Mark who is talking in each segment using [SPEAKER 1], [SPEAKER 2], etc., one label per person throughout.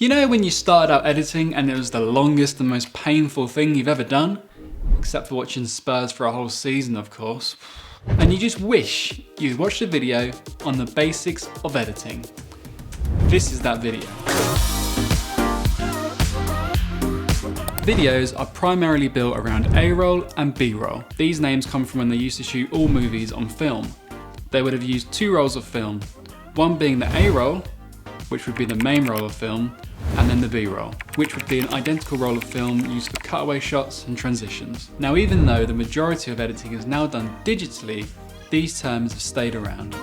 [SPEAKER 1] You know when you started out editing and it was the longest and most painful thing you've ever done? Except for watching Spurs for a whole season, of course. And you just wish you'd watched a video on the basics of editing. This is that video. Videos are primarily built around A-roll and B-roll. These names come from when they used to shoot all movies on film. They would have used two rolls of film, one being the A-roll, which would be the main roll of film, and then the B-roll, which would be an identical roll of film used for cutaway shots and transitions. Now, even though the majority of editing is now done digitally, these terms have stayed around.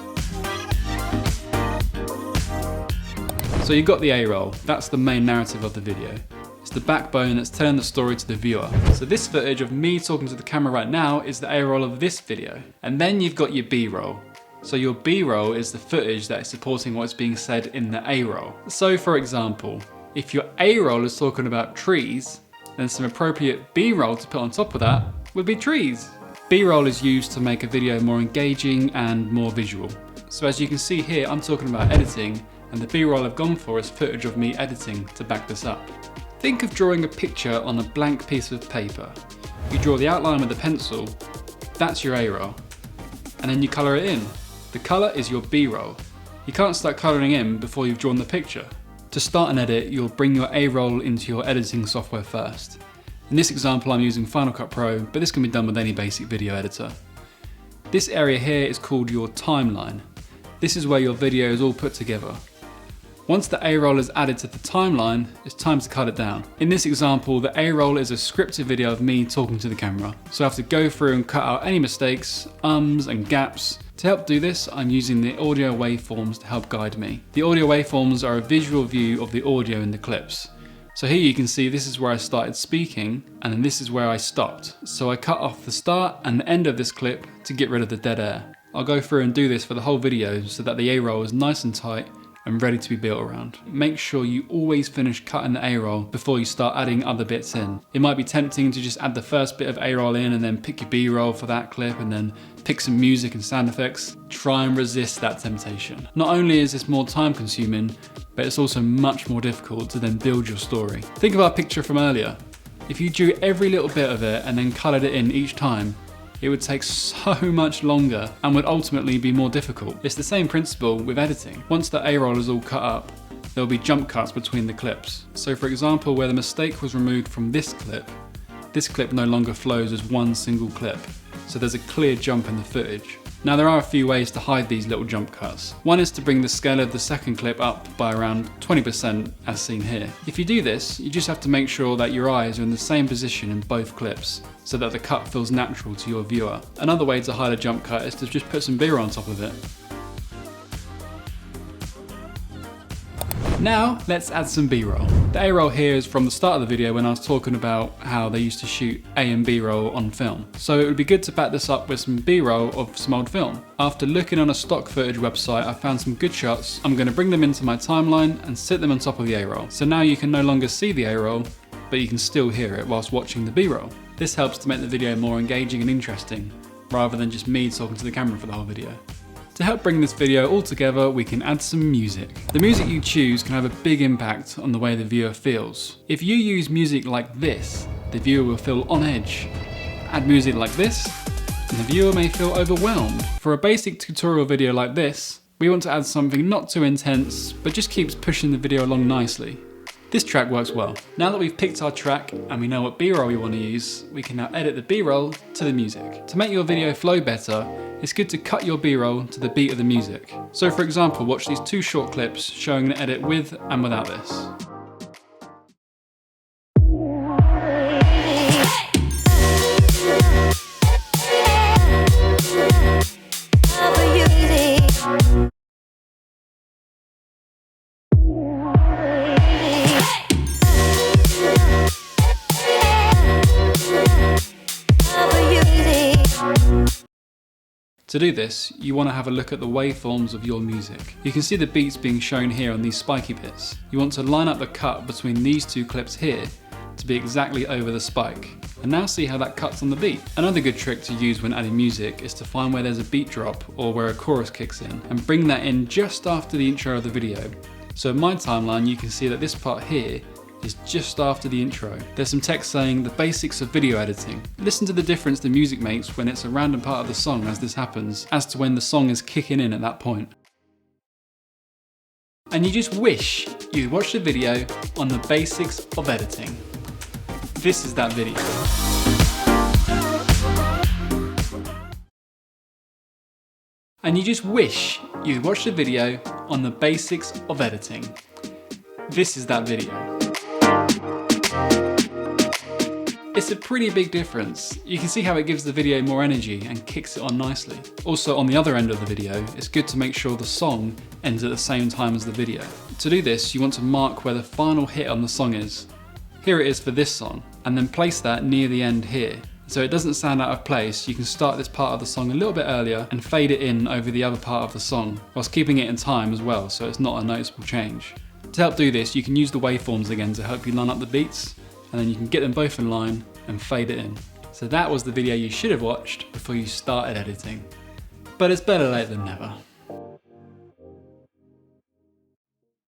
[SPEAKER 1] So you've got the A-roll, that's the main narrative of the video. It's the backbone that's telling the story to the viewer. So this footage of me talking to the camera right now is the A-roll of this video. And then you've got your B-roll. So your B-roll is the footage that is supporting what's being said in the A-roll. So for example, if your A-roll is talking about trees, then some appropriate B-roll to put on top of that would be trees. B-roll is used to make a video more engaging and more visual. So as you can see here, I'm talking about editing, and the B-roll I've gone for is footage of me editing to back this up. Think of drawing a picture on a blank piece of paper. You draw the outline with a pencil, that's your A-roll, and then you colour it in. The colour is your B-roll. You can't start colouring in before you've drawn the picture. To start an edit, you'll bring your A-roll into your editing software first. In this example, I'm using Final Cut Pro, but this can be done with any basic video editor. This area here is called your timeline. This is where your video is all put together. Once the A-roll is added to the timeline, it's time to cut it down. In this example, the A-roll is a scripted video of me talking to the camera. So I have to go through and cut out any mistakes, ums and gaps. To help do this, I'm using the audio waveforms to help guide me. The audio waveforms are a visual view of the audio in the clips. So here you can see this is where I started speaking, and then this is where I stopped. So I cut off the start and the end of this clip to get rid of the dead air. I'll go through and do this for the whole video so that the A-roll is nice and tight and ready to be built around. Make sure you always finish cutting the A-roll before you start adding other bits in. It might be tempting to just add the first bit of A-roll in and then pick your B-roll for that clip and then pick some music and sound effects. Try and resist that temptation. Not only is this more time consuming, but it's also much more difficult to then build your story. Think of our picture from earlier. If you drew every little bit of it and then coloured it in each time, it would take so much longer and would ultimately be more difficult. It's the same principle with editing. Once the A-roll is all cut up, there'll be jump cuts between the clips. So for example, where the mistake was removed from this clip no longer flows as one single clip. So there's a clear jump in the footage. Now there are a few ways to hide these little jump cuts. One is to bring the scale of the second clip up by around 20% as seen here. If you do this, you just have to make sure that your eyes are in the same position in both clips so that the cut feels natural to your viewer. Another way to hide a jump cut is to just put some B-roll on top of it. Now, let's add some B-roll. The A-roll here is from the start of the video when I was talking about how they used to shoot A and B-roll on film. So it would be good to back this up with some B-roll of some old film. After looking on a stock footage website, I found some good shots. I'm going to bring them into my timeline and sit them on top of the A-roll. So now you can no longer see the A-roll, but you can still hear it whilst watching the B-roll. This helps to make the video more engaging and interesting, rather than just me talking to the camera for the whole video. To help bring this video all together, we can add some music. The music you choose can have a big impact on the way the viewer feels. If you use music like this, the viewer will feel on edge. Add music like this, and the viewer may feel overwhelmed. For a basic tutorial video like this, we want to add something not too intense, but just keeps pushing the video along nicely. This track works well. Now that we've picked our track and we know what B-roll we want to use, we can now edit the B-roll to the music. To make your video flow better, it's good to cut your B-roll to the beat of the music. So for example, watch these two short clips showing the edit with and without this. To do this, you want to have a look at the waveforms of your music. You can see the beats being shown here on these spiky bits. You want to line up the cut between these two clips here to be exactly over the spike. And now see how that cuts on the beat. Another good trick to use when adding music is to find where there's a beat drop or where a chorus kicks in and bring that in just after the intro of the video. So in my timeline, you can see that this part here is just after the intro. There's some text saying the basics of video editing. Listen to the difference the music makes when it's a random part of the song as this happens, as to when the song is kicking in at that point. And you just wish you'd watched a video on the basics of editing. This is that video. And you just wish you'd watched a video on the basics of editing. This is that video. It's a pretty big difference. You can see how it gives the video more energy and kicks it on nicely. Also, on the other end of the video, it's good to make sure the song ends at the same time as the video. To do this, you want to mark where the final hit on the song is. Here it is for this song, and then place that near the end here. So it doesn't sound out of place, you can start this part of the song a little bit earlier and fade it in over the other part of the song, whilst keeping it in time as well, so it's not a noticeable change. To help do this, you can use the waveforms again to help you line up the beats, and then you can get them both in line and fade it in. So that was the video you should have watched before you started editing. But it's better late than never.